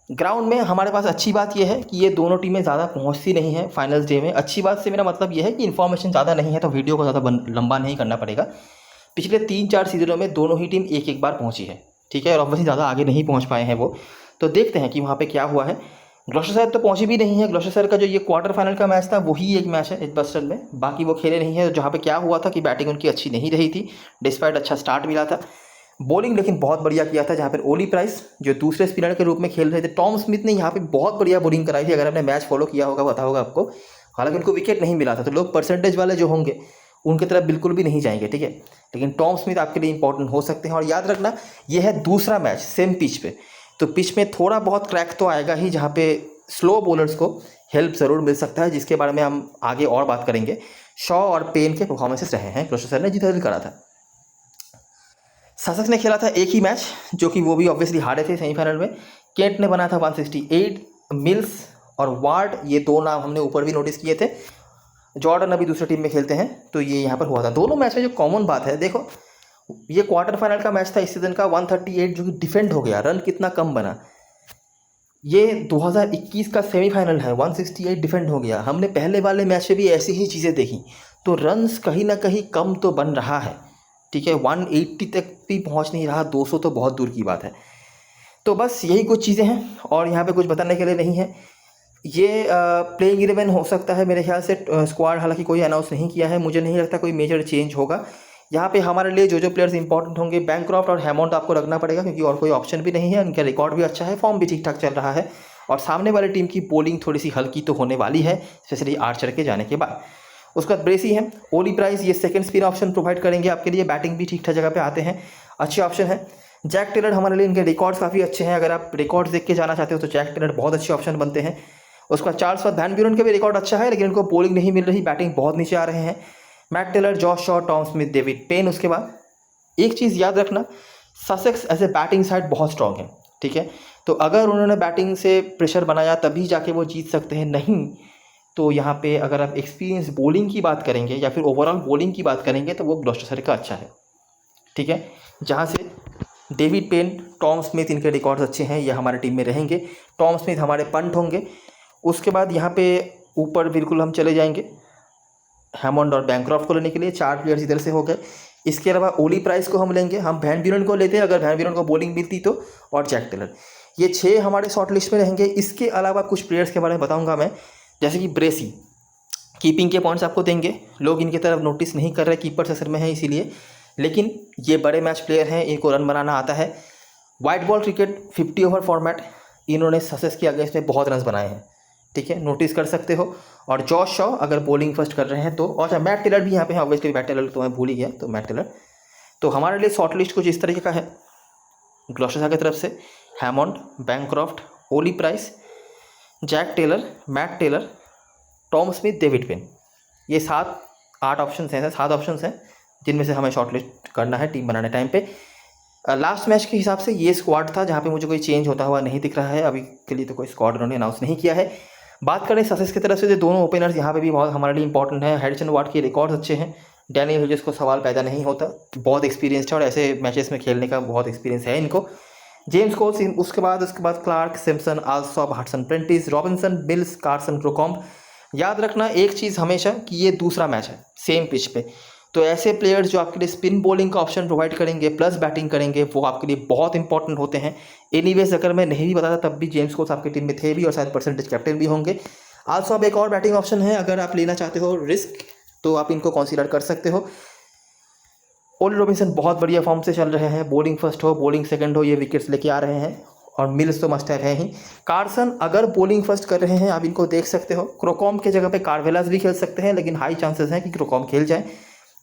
ग्राउंड में हमारे पास अच्छी बात यह है कि ये दोनों टीमें ज़्यादा पहुंचती नहीं हैं फाइनल्स डे में। अच्छी बात से मेरा मतलब ये है कि इन्फॉर्मेशन ज़्यादा नहीं है, तो वीडियो को ज़्यादा लंबा नहीं करना पड़ेगा। पिछले 3-4 सीजनों में दोनों ही टीम एक एक बार पहुंची है, ठीक है, और ऑब्वियसली ज़्यादा आगे नहीं पहुंच पाए हैं वो। तो देखते हैं कि वहाँ पे क्या हुआ है। ग्लॉस्टरशायर तो पहुंची भी नहीं है। ग्लॉस्टरशायर का जो ये क्वार्टर फाइनल का मैच था वही एक मैच है एजबस्टन में, बाकी वो खेले नहीं है, जहाँ पे क्या हुआ था कि बैटिंग उनकी अच्छी नहीं रही थी डिस्पाइट अच्छा स्टार्ट मिला था। बॉलिंग लेकिन बहुत बढ़िया किया था, जहाँ पर ओली प्राइस जो दूसरे स्पिनर के रूप में खेल रहे थे, टॉम स्मिथ ने यहाँ पे बहुत बढ़िया बॉलिंग कराई थी। अगर आपने मैच फॉलो किया होगा पता होगा आपको। हालांकि उनको विकेट नहीं मिला था, तो लोग परसेंटेज वाले जो होंगे उनकी तरफ बिल्कुल भी नहीं जाएंगे, ठीक है, लेकिन टॉम स्मिथ आपके लिए इंपॉर्टेंट हो सकते हैं। और याद रखना यह है दूसरा मैच सेम पिच पे, तो पिच में थोड़ा बहुत क्रैक तो आएगा ही, जहाँ पे स्लो बॉलर्स को हेल्प ज़रूर मिल सकता है, जिसके बारे में हम आगे और बात करेंगे। शॉ और पेन के परफॉर्मेंसेस रहे हैं, ग्लॉस्टरशायर ने जीत करा था। ससेक्स ने खेला था एक ही मैच, जो कि वो भी ऑब्वियसली हारे थे सेमीफाइनल में। केंट ने बनाया था 168, मिल्स और वार्ड ये दो नाम हमने ऊपर भी नोटिस किए थे। जॉर्डन अभी दूसरी टीम में खेलते हैं, तो ये यहाँ पर हुआ था। दोनों मैच में जो कॉमन बात है, देखो ये क्वार्टर फाइनल का मैच था इस सीजन का, 138 जो कि डिफेंड हो गया, रन कितना कम बना। ये 2021 का सेमीफाइनल है, 168 डिफेंड हो गया। हमने पहले वाले मैच में भी ऐसी ही चीज़ें देखी, तो रन्स कहीं ना कहीं कम तो बन रहा है, ठीक है, 180 तक भी पहुंच नहीं रहा, 200 तो बहुत दूर की बात है। तो बस यही कुछ चीज़ें हैं, और यहाँ पे कुछ बताने के लिए नहीं है। ये प्लेइंग 11 हो सकता है मेरे ख्याल से, स्क्वाड हालांकि कोई अनाउंस नहीं किया है, मुझे नहीं लगता कोई मेजर चेंज होगा। यहाँ पे हमारे लिए जो प्लेयर्स इंपॉर्टेंट होंगे, बैनक्रॉफ्ट और हैमॉन्ड आपको रखना पड़ेगा, क्योंकि और कोई ऑप्शन भी नहीं है। उनका रिकॉर्ड भी अच्छा है, फॉर्म भी ठीक ठाक चल रहा है, और सामने वाली टीम की बॉलिंग थोड़ी सी हल्की तो होने वाली है, स्पेशली आर्चर के जाने के बाद। उसके बाद ब्रेसी है, ओली प्राइस ये सेकंड स्पिन ऑप्शन प्रोवाइड करेंगे आपके लिए, बैटिंग भी ठीक ठाक जगह पे आते हैं, अच्छे ऑप्शन है। जैक टेलर हमारे लिए, इनके रिकॉर्ड्स काफ़ी अच्छे हैं, अगर आप रिकॉर्ड्स देख के जाना चाहते हो तो जैक टेलर बहुत अच्छे ऑप्शन बनते हैं। उसके बाद चार्ल्स वैन ब्यूरन का भी रिकॉर्ड अच्छा है, लेकिन उनको बॉलिंग नहीं मिल रही, बैटिंग बहुत नीचे आ रहे हैं। Matt Taylor, Josh Shaw, Tom Smith, David Payne. उसके बाद एक चीज़ याद रखना, Sussex as a batting side बहुत स्ट्रॉन्ग है, ठीक है, तो अगर उन्होंने बैटिंग से प्रेशर बनाया तभी जाके वो जीत सकते हैं, नहीं तो यहाँ पे अगर आप एक्सपीरियंस बॉलिंग की बात करेंगे या फिर ओवरऑल बॉलिंग की बात करेंगे तो वो ग्लॉस्टरशायर का अच्छा है, ठीक है, जहाँ से डेविड पेन, टॉम स्मिथ इनके रिकॉर्ड्स अच्छे हैं, ये हमारे टीम में रहेंगे। टॉम स्मिथ हमारे पंट होंगे। उसके बाद यहाँ पे ऊपर बिल्कुल हम चले जाएंगे हैमॉन्ड और बैनक्रॉफ्ट को लेने के लिए, 4 प्लेयर्स इधर से हो गए। इसके अलावा ओली प्राइस को हम लेंगे, हम वैन ब्यूरन को लेते हैं अगर वैन ब्यूरन को बॉलिंग मिलती तो, और जैक टेलर। ये 6 हमारे शॉर्ट लिस्ट में रहेंगे। इसके अलावा कुछ प्लेयर्स के बारे में बताऊंगा मैं, जैसे कि ब्रेसी, कीपिंग के पॉइंट्स आपको देंगे, लोग इनकी तरफ नोटिस नहीं कर रहे, कीपर सेक्शन में है इसीलिए, लेकिन ये बड़े मैच प्लेयर हैं, इनको रन बनाना आता है। White ball cricket 50 over format, इन्होंने ससेक्स के अगेंस्ट में बहुत रन बनाए हैं, ठीक है, नोटिस कर सकते हो। और जॉश शॉ अगर बॉलिंग फर्स्ट कर रहे हैं तो, और अच्छा मैट टेलर भी यहाँ पे है, ऑब्वियसली मैट टेलर तो मैं भूल ही गया, तो मैट टेलर। तो हमारे लिए शॉर्ट लिस्ट कुछ इस तरीके का है, ग्लॉस्टरशायर की तरफ से Hammond, Bancroft, Ollie Price, Jack Taylor, Matt Taylor, Tom Smith, David Payne. ये 7-8 ऑप्शन हैं, 7 ऑप्शन हैं जिनमें से हमें शॉर्ट लिस्ट करना है टीम बनाने टाइम पे। लास्ट मैच के हिसाब से ये स्क्वाड था, जहाँ पे मुझे कोई चेंज होता हुआ नहीं दिख रहा है अभी के लिए, तो कोई स्क्वाड उन्होंने अनाउंस नहीं किया है। बात करें ससेक्स की तरफ से, जो दोनों ओपनर्स यहाँ पे भी बहुत हमारे लिए इंपॉर्टेंट है। हैरिसन वार्ड के रिकॉर्ड्स अच्छे हैं, डैनियल ह्यूजेस को सवाल पैदा नहीं होता, बहुत एक्सपीरियंस्ड है और ऐसे मैचेस में खेलने का बहुत एक्सपीरियंस है इनको। जेम्स कोल्स, उसके बाद Clark, Simpson, Alsop, Hudson Prentice, Robinson, Bills, Carson, Crocombe. याद रखना एक चीज़ हमेशा कि ये दूसरा मैच है सेम पिच पे, तो ऐसे प्लेयर्स जो आपके लिए स्पिन बॉलिंग का ऑप्शन प्रोवाइड करेंगे प्लस बैटिंग करेंगे, वो आपके लिए बहुत इंपॉर्टेंट होते हैं। एनीवेज अगर मैं नहीं भी बताता तब भी जेम्स कोल्स आपकी टीम में थे भी, और शायद परसेंटेज कैप्टन भी होंगे। आल्सो अब एक और बैटिंग ऑप्शन है, अगर आप लेना चाहते हो रिस्क तो आप इनको कंसीडर कर सकते हो। ओली रॉबिन्सन बहुत बढ़िया फॉर्म से चल रहे हैं, बॉलिंग फर्स्ट हो बॉलिंग सेकंड हो ये विकेट्स लेके आ रहे हैं, और मिल्स तो मस्ट है ही। कार्सन अगर बॉलिंग फर्स्ट कर रहे हैं आप इनको देख सकते हो। क्रोकॉम्ब के जगह पे कार्वेलास भी खेल सकते हैं, लेकिन हाई चांसेस हैं कि क्रोकॉम्ब खेल जाए।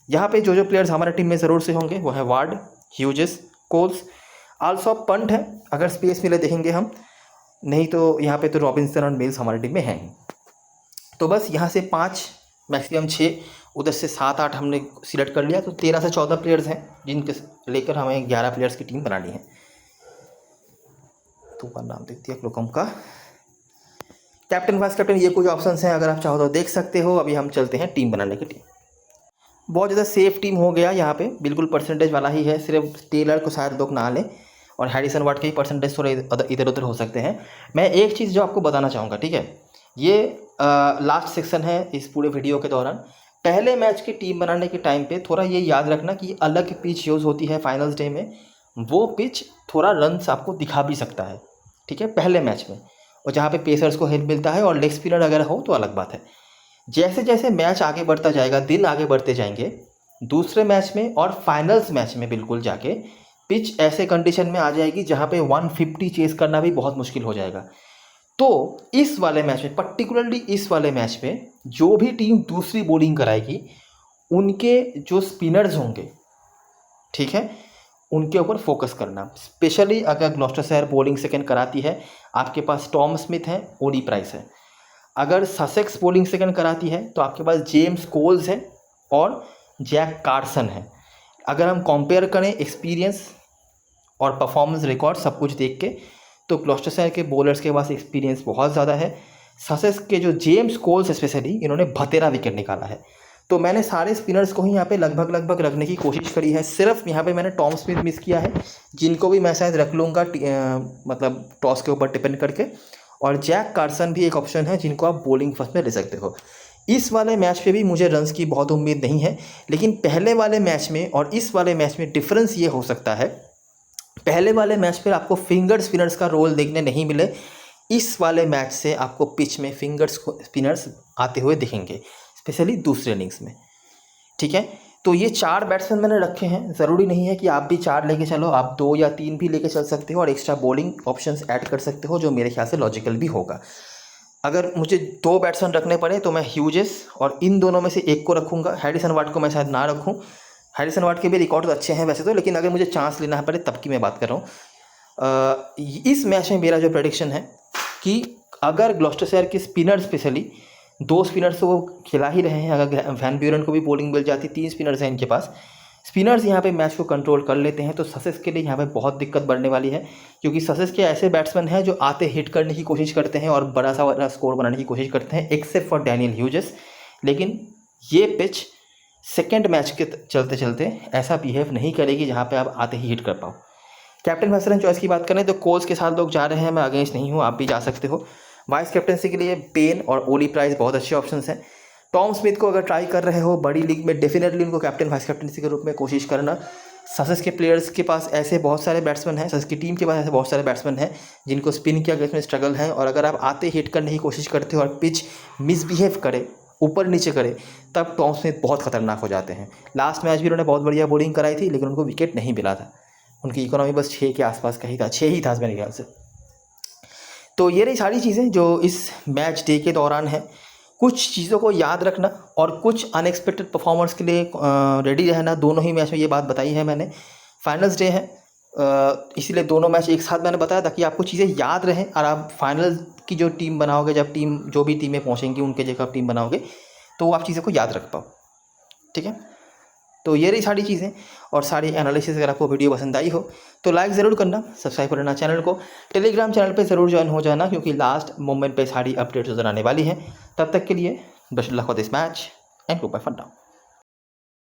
यहाँ पे जो प्लेयर्स हमारे टीम में ज़रूर से होंगे वो है Ward, Hughes, Coles, also Pant है अगर स्पेस मिले देखेंगे हम, नहीं तो यहाँ पे तो रॉबिन्सन और मिल्स हमारी टीम में हैं। तो बस यहाँ से 5 मैक्सिमम 6, उधर से 7-8 हमने सिलेक्ट कर लिया, तो 13 से 14 प्लेयर्स हैं जिनके लेकर हमें 11 प्लेयर्स की टीम बनानी है। तो ऊपर नाम देख दिया क्रोकॉम्ब का। कैप्टन वाइस कैप्टन ये कुछ ऑप्शंस हैं, अगर आप चाहो तो देख सकते हो। अभी हम चलते हैं टीम बनाने की टीम। बहुत ज़्यादा सेफ टीम हो गया यहाँ पे, बिल्कुल परसेंटेज वाला ही है, सिर्फ टेलर को शायद लोग ना लें, और हैरिसन वार्ड के ही परसेंटेज थोड़े इधर उधर हो सकते हैं। मैं एक चीज़ जो आपको बताना चाहूँगा, ठीक है, ये लास्ट सेक्शन है इस पूरे वीडियो के दौरान, पहले मैच की टीम बनाने के टाइम पे थोड़ा ये याद रखना कि अलग पिच यूज़ होती है फाइनल्स डे में, वो पिच थोड़ा रन्स आपको दिखा भी सकता है, ठीक है, पहले मैच में, और जहाँ पे पेसर्स को हेल्प मिलता है और लेग स्पिनर अगर हो तो अलग बात है। जैसे जैसे मैच आगे बढ़ता जाएगा, दिन आगे बढ़ते जाएंगे, दूसरे मैच में और फाइनल्स मैच में बिल्कुल जाके पिच ऐसे कंडीशन में आ जाएगी जहाँ पे 150 चेस करना भी बहुत मुश्किल हो जाएगा। तो इस वाले मैच में, पर्टिकुलरली इस वाले मैच में, जो भी टीम दूसरी बॉलिंग कराएगी उनके जो स्पिनर्स होंगे, ठीक है, उनके ऊपर फोकस करना। स्पेशली अगर ग्लॉस्टरशायर बॉलिंग सेकंड कराती है, आपके पास टॉम स्मिथ है, ओडी प्राइस है। अगर ससेक्स बॉलिंग सेकंड कराती है तो आपके पास जेम्स कोल्स है और जैक कार्सन है। अगर हम कंपेयर करें एक्सपीरियंस और परफॉर्मेंस रिकॉर्ड सब कुछ देख के, तो ग्लॉस्टरशायर के बॉलर्स के पास एक्सपीरियंस बहुत ज़्यादा है। ससेक्स के जो जेम्स कोल्स स्पेशली, इन्होंने भतेरा विकेट निकाला है। तो मैंने सारे स्पिनर्स को ही यहाँ पे लगभग रखने की कोशिश करी है। सिर्फ यहाँ पे मैंने टॉम स्मिथ मिस किया है, जिनको भी मैं शायद रख लूँगा मतलब टॉस के ऊपर डिपेंड करके। और जैक कार्सन भी एक ऑप्शन है जिनको आप बॉलिंग फर्स्ट में ले सकते हो। इस वाले मैच पे भी मुझे रन्स की बहुत उम्मीद नहीं है, लेकिन पहले वाले मैच में और इस वाले मैच में डिफरेंस ये हो सकता है, पहले वाले मैच पर आपको फिंगर स्पिनर्स का रोल देखने नहीं मिले, इस वाले मैच से आपको पिच में फिंगर स्पिनर्स आते हुए दिखेंगे, स्पेशली दूसरे इनिंग्स में, ठीक है। तो ये 4 बैट्समैन मैंने रखे हैं। ज़रूरी नहीं है कि आप भी 4 लेके चलो, आप 2 या 3 भी लेके चल सकते हो और एक्स्ट्रा बॉलिंग ऑप्शंस ऐड कर सकते हो, जो मेरे ख्याल से लॉजिकल भी होगा। अगर मुझे 2 बैट्समैन रखने पड़े तो मैं ह्यूजेस और इन दोनों में से एक को रखूँगा। हैरिसन वार्ड को मैं शायद ना रखूँ। हैरिसन वार्ड के भी रिकॉर्ड अच्छे हैं वैसे तो, लेकिन अगर मुझे चांस लेना पड़े तब की मैं बात कर रहा हूँ। इस मैच में मेरा जो प्रेडिक्शन है कि अगर ग्लॉस्टरशायर के स्पिनर स्पेशली 2 स्पिनर्स तो वो खिला ही रहे हैं, अगर वैन ब्यूरन को भी बॉलिंग मिल जाती, 3 स्पिनर्स हैं इनके पास, स्पिनर्स यहाँ पे मैच को कंट्रोल कर लेते हैं, तो ससेक्स के लिए यहाँ पे बहुत दिक्कत बढ़ने वाली है, क्योंकि ससेक्स के ऐसे बैट्समैन हैं जो आते हिट करने की कोशिश करते हैं और बड़ा सा स्कोर बनाने की कोशिश करते हैं, एक्सेप्ट फॉर डैनियल ह्यूजेस। लेकिन ये पिच सेकेंड मैच के चलते चलते ऐसा बिहेव नहीं करेगी जहाँ पर आप आते ही हिट कर पाओ। कैप्टन वाइस चॉइस की बात करें तो कोल्स के साथ लोग जा रहे हैं, मैं अगेंस्ट नहीं हूँ, आप भी जा सकते हो। वाइस कैप्टनसी के लिए पेन और ओली प्राइस बहुत अच्छे ऑप्शंस हैं। टॉम स्मिथ को अगर ट्राई कर रहे हो बड़ी लीग में, डेफिनेटली उनको कैप्टन वाइस कैप्टनसी के रूप में कोशिश करना। ससेक्स के प्लेयर्स के पास ऐसे बहुत सारे बैट्समैन हैं, ससेक्स की टीम के पास ऐसे बहुत सारे बैट्समैन हैं जिनको स्पिन के अगेंस्ट में स्ट्रगल है, और अगर आप आते हिट करने की कोशिश करते हो और पिच मिसबिहेव करे, ऊपर नीचे करे, तब टॉम स्मिथ बहुत खतरनाक हो जाते हैं। लास्ट मैच भी उन्होंने बहुत बढ़िया बॉलिंग कराई थी, लेकिन उनको विकेट नहीं मिला था। उनकी इकोनॉमी बस 6 के आसपास का ही था, 6 ही था मेरे ख्याल से। तो ये रही सारी चीज़ें जो इस मैच डे के दौरान है। कुछ चीज़ों को याद रखना और कुछ अनएक्सपेक्टेड परफॉर्मर्स के लिए रेडी रहना। दोनों ही मैच में ये बात बताई है मैंने। फाइनल्स डे है, इसीलिए दोनों मैच एक साथ मैंने बताया ताकि आपको चीज़ें याद रहें और आप फाइनल की जो टीम बनाओगे, जब टीम जो भी टीमें पहुँचेंगी उनके जगह टीम बनाओगे, तो आप चीज़ों को याद रख पाओ, ठीक है। तो ये रही सारी चीज़ें और सारी एनालिसिस। अगर आपको वीडियो पसंद आई हो तो लाइक ज़रूर करना, सब्सक्राइब करना चैनल को, टेलीग्राम चैनल पे ज़रूर ज्वाइन हो जाना, क्योंकि लास्ट मोमेंट पे सारी अपडेट्स नज़र आने वाली हैं। तब तक के लिए best luck for this match and goodbye for now.